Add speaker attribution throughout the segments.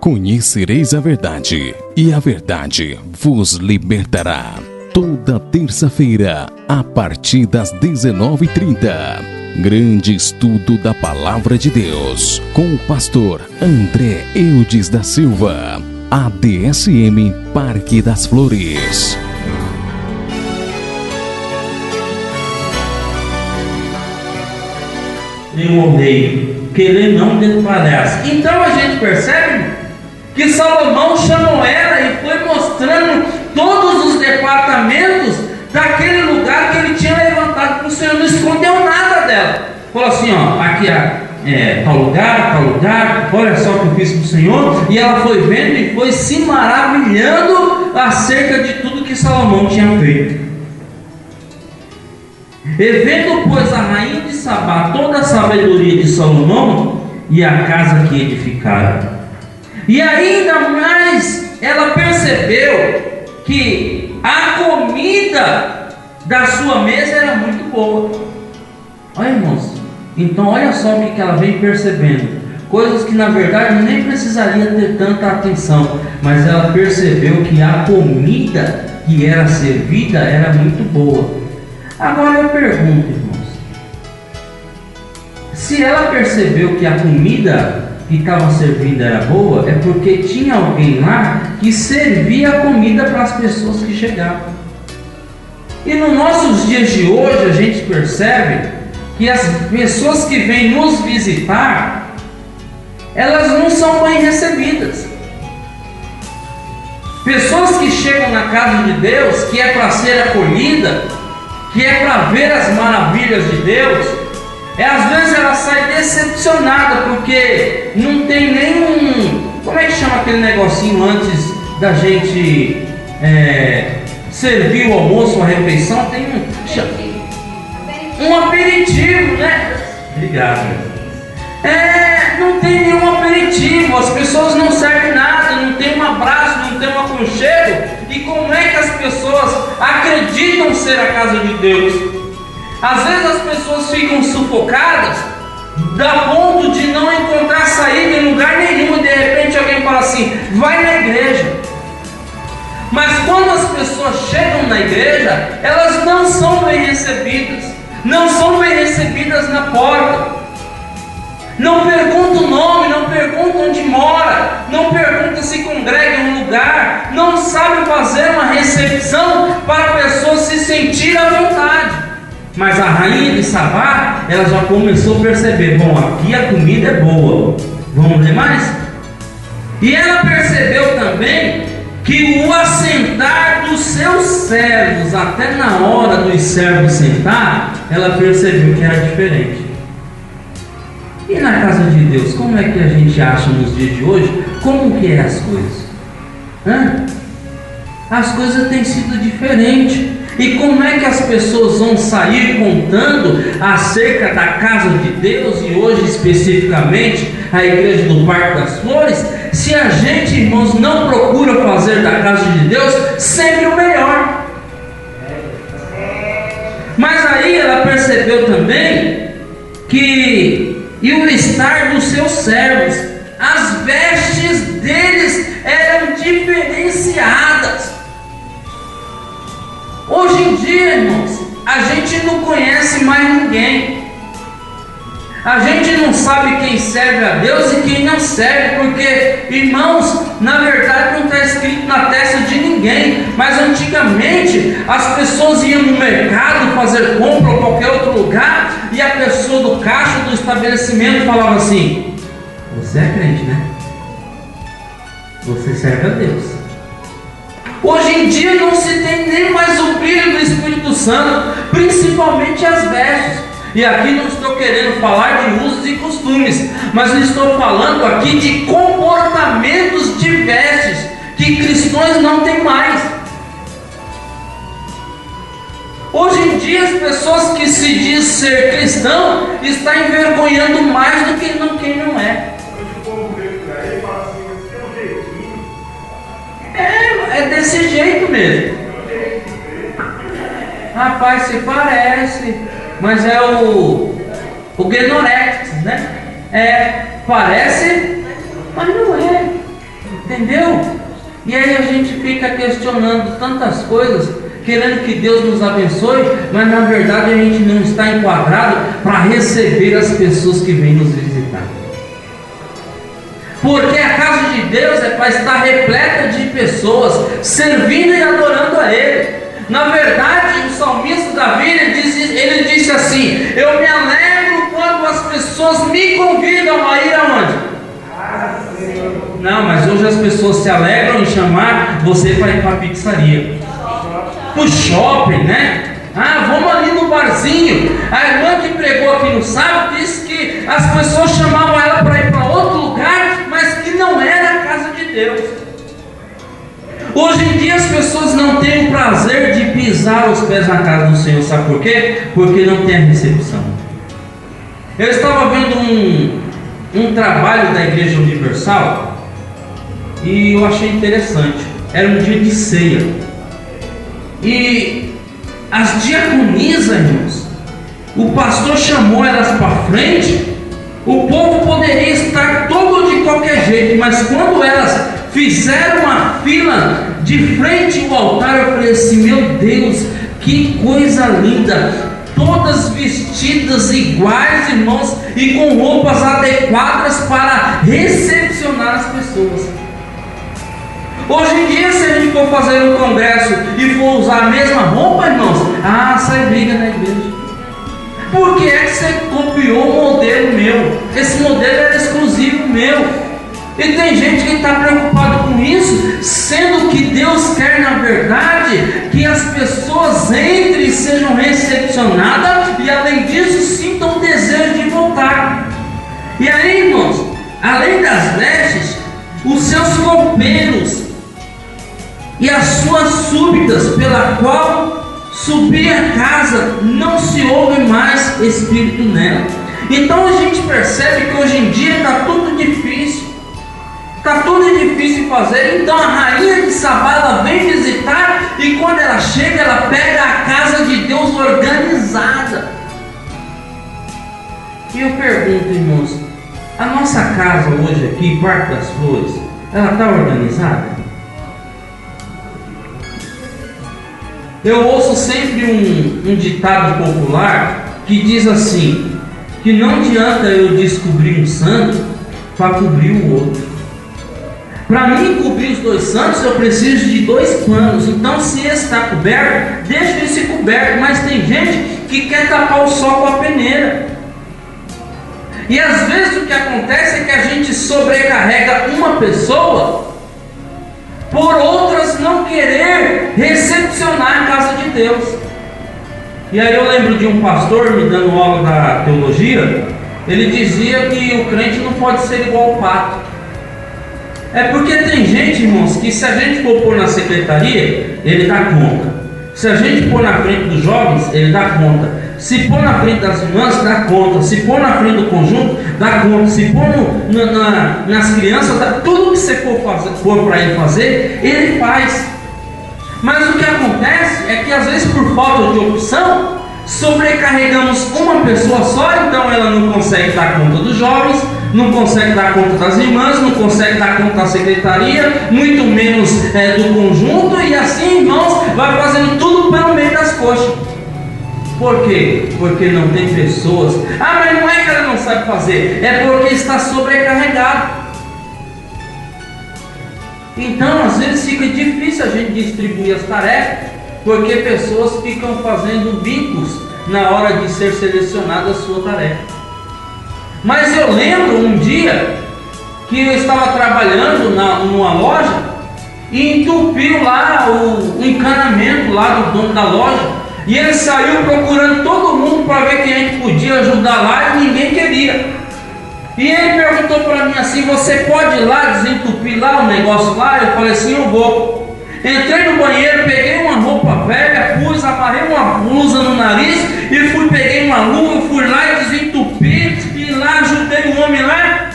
Speaker 1: Conhecereis a verdade, e a verdade vos libertará. Toda terça-feira, a partir das 19h30. Grande estudo da Palavra de Deus, com o pastor André Eudes da Silva, ADSM Parque das Flores.
Speaker 2: Em um meio, querer não desfalece. Então a gente percebe que Salomão chamou ela e foi mostrando todos os departamentos daquele lugar que ele tinha levantado para o Senhor, não escondeu nada dela. Falou assim, ó, aqui tal lugar, olha só o que eu fiz para o Senhor. E ela foi vendo e foi se maravilhando acerca de tudo que Salomão tinha feito. E vendo, pois, a rainha de Sabá toda a sabedoria de Salomão e a casa que edificaram. E ainda mais ela percebeu que a comida da sua mesa era muito boa. Olha, irmãos, então olha só o que ela vem percebendo. Coisas que na verdade nem precisaria ter tanta atenção, mas ela percebeu que a comida que era servida era muito boa. Agora eu pergunto, irmãos, se ela percebeu que a comida que estava servida era boa, é porque tinha alguém lá que servia a comida para as pessoas que chegavam. E nos nossos dias de hoje a gente percebe que as pessoas que vêm nos visitar, elas não são bem recebidas. Pessoas que chegam na casa de Deus, que é para ser acolhida, que é para ver as maravilhas de Deus, às vezes ela sai decepcionada porque não tem nenhum, como é que chama aquele negocinho antes da gente servir o almoço, a refeição, tem um aperitivo, né? Obrigado. Não tem nenhum aperitivo, as pessoas não servem nada, não tem um abraço, não tem um aconchego. E como é que as pessoas acreditam ser a casa de Deus? Às vezes as pessoas ficam sufocadas, a ponto de não encontrar saída em lugar nenhum, e de repente alguém fala assim, vai na igreja. Mas quando as pessoas chegam na igreja, elas não são bem recebidas, não são bem recebidas na porta. Não pergunta o nome, não pergunta onde mora, não pergunta se congrega em um lugar, não sabe fazer uma recepção para a pessoa se sentir à vontade. Mas a rainha de Sabá, ela já começou a perceber, bom, aqui a comida é boa, vamos ler mais? E ela percebeu também que o assentar dos seus servos, até na hora dos servos sentar, ela percebeu que era diferente. E na casa de Deus, como é que a gente acha nos dias de hoje? Como que é as coisas? As coisas têm sido diferentes. E como é que as pessoas vão sair contando acerca da casa de Deus, e hoje especificamente a igreja do Parque das Flores, se a gente, irmãos, não procura fazer da casa de Deus sempre o melhor? Mas aí ela percebeu também que e o estar dos seus servos, as vestes deles eram diferenciadas. Hoje em dia, irmãos, a gente não conhece mais ninguém. A gente não sabe quem serve a Deus e quem não serve, porque, irmãos, na verdade não está escrito na testa de ninguém. Mas antigamente as pessoas iam no mercado fazer compra ou qualquer outro lugar, e a pessoa do caixa do estabelecimento falava assim: você é crente, né? Você serve a Deus. Hoje em dia não se tem nem mais o brilho do Espírito Santo, principalmente as vestes. E aqui não estou querendo falar de usos e costumes, mas eu estou falando aqui de comportamentos de vestes que cristãos não têm mais. Hoje em dia as pessoas que se diz ser cristão estão envergonhando mais do que quem não é. É desse jeito mesmo. Rapaz, se parece, mas é o Gnorex, né? Parece, mas não é. Entendeu? E aí a gente fica questionando tantas coisas, querendo que Deus nos abençoe, mas na verdade a gente não está enquadrado para receber as pessoas que vêm nos visitar. Porque a casa de Deus é para estar repleta de pessoas servindo e adorando a Ele. Na verdade, o salmista Davi, ele disse assim: eu me alegro quando as pessoas me convidam a ir aonde? Não, mas hoje as pessoas se alegram em chamar você para ir para a pizzaria, para o shopping, né? Ah, vamos ali no barzinho. A irmã que pregou aqui no sábado disse que as pessoas chamavam ela para ir para outro lugar, mas que não era a casa de Deus. Hoje em dia as pessoas não têm o prazer de pisar os pés na casa do Senhor. Sabe por quê? Porque não tem a recepção. Eu estava vendo um trabalho da Igreja Universal e eu achei interessante. Era um dia de ceia e as diaconisas, irmãos, o pastor chamou elas para frente. O povo poderia estar todo de qualquer jeito, mas quando elas fizeram uma fila de frente ao altar, eu falei assim: meu Deus, que coisa linda! Todas vestidas iguais, irmãos, e com roupas adequadas para recepcionar as pessoas. Hoje em dia, se a gente for fazer um congresso e for usar a mesma roupa, irmãos, sai briga na igreja. Por que é que você copiou o modelo meu? Esse modelo era exclusivo meu. E tem gente que está preocupado com isso, sendo que Deus quer, na verdade, que as pessoas entrem e sejam recepcionadas, e além disso sintam o desejo de voltar. E aí, irmãos, além das vestes, os seus copeiros e as suas súbitas, pela qual subir a casa, não se ouve mais espírito nela. Então a gente percebe que hoje em dia está tudo difícil. Está tudo difícil fazer. Então a rainha de Sabá, ela vem visitar, e quando ela chega, ela pega a casa de Deus organizada. E eu pergunto, irmãos, a nossa casa hoje aqui, Parque das Flores, ela está organizada? Eu ouço sempre um ditado popular que diz assim, que não adianta eu descobrir um santo para cobrir o outro. Para mim cobrir os dois santos, eu preciso de dois panos. Então, se esse está coberto, deixa esse coberto. Mas tem gente que quer tapar o sol com a peneira. E às vezes o que acontece é que a gente sobrecarrega uma pessoa por outras não querer recepcionar a casa de Deus. E aí eu lembro de um pastor me dando aula da teologia. Ele dizia que o crente não pode ser igual ao pato. É porque tem gente, irmãos, que se a gente for pôr na secretaria, ele dá conta. Se a gente pôr na frente dos jovens, ele dá conta. Se pôr na frente das irmãs, dá conta. Se pôr na frente do conjunto, dá conta. Se pôr nas crianças, tudo que você for para ele fazer, ele faz. Mas o que acontece é que às vezes por falta de opção, sobrecarregamos uma pessoa só, então ela não consegue dar conta dos jovens, não consegue dar conta das irmãs, não consegue dar conta da secretaria, muito menos do conjunto, e assim, irmãos, vai fazendo tudo pelo meio das coxas. Por quê? Porque não tem pessoas. Mas não é que ela não sabe fazer, é porque está sobrecarregado. Então, às vezes fica difícil a gente distribuir as tarefas, porque pessoas ficam fazendo bicos na hora de ser selecionada a sua tarefa. Mas eu lembro um dia que eu estava trabalhando numa loja e entupiu lá o encanamento lá do dono da loja, e ele saiu procurando todo mundo para ver quem a gente podia ajudar lá, e ninguém queria. E ele perguntou para mim assim: você pode ir lá desentupir lá o negócio lá? Eu falei assim: eu vou. Entrei no banheiro, peguei uma roupa velha, amarrei uma blusa no nariz e peguei uma luva, fui lá e desentupi, e lá ajudei o homem lá.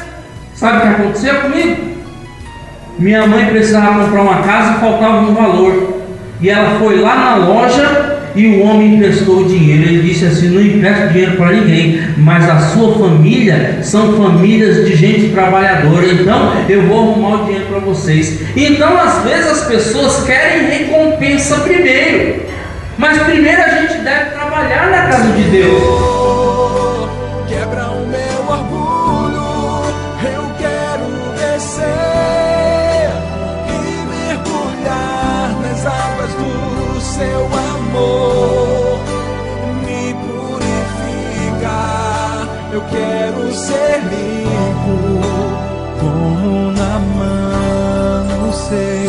Speaker 2: Sabe o que aconteceu comigo? Minha mãe precisava comprar uma casa e faltava um valor, e ela foi lá na loja e o homem emprestou o dinheiro. Ele disse assim: não empresto dinheiro para ninguém, mas a sua família são famílias de gente trabalhadora, então eu vou arrumar o dinheiro para vocês. Então às vezes as pessoas querem recompensa primeiro, mas primeiro a gente deve trabalhar na casa de Deus.
Speaker 3: Quebra o meu orgulho, eu quero descer e mergulhar nas águas do seu amor. Me purificar, eu quero ser limpo como na mão seu.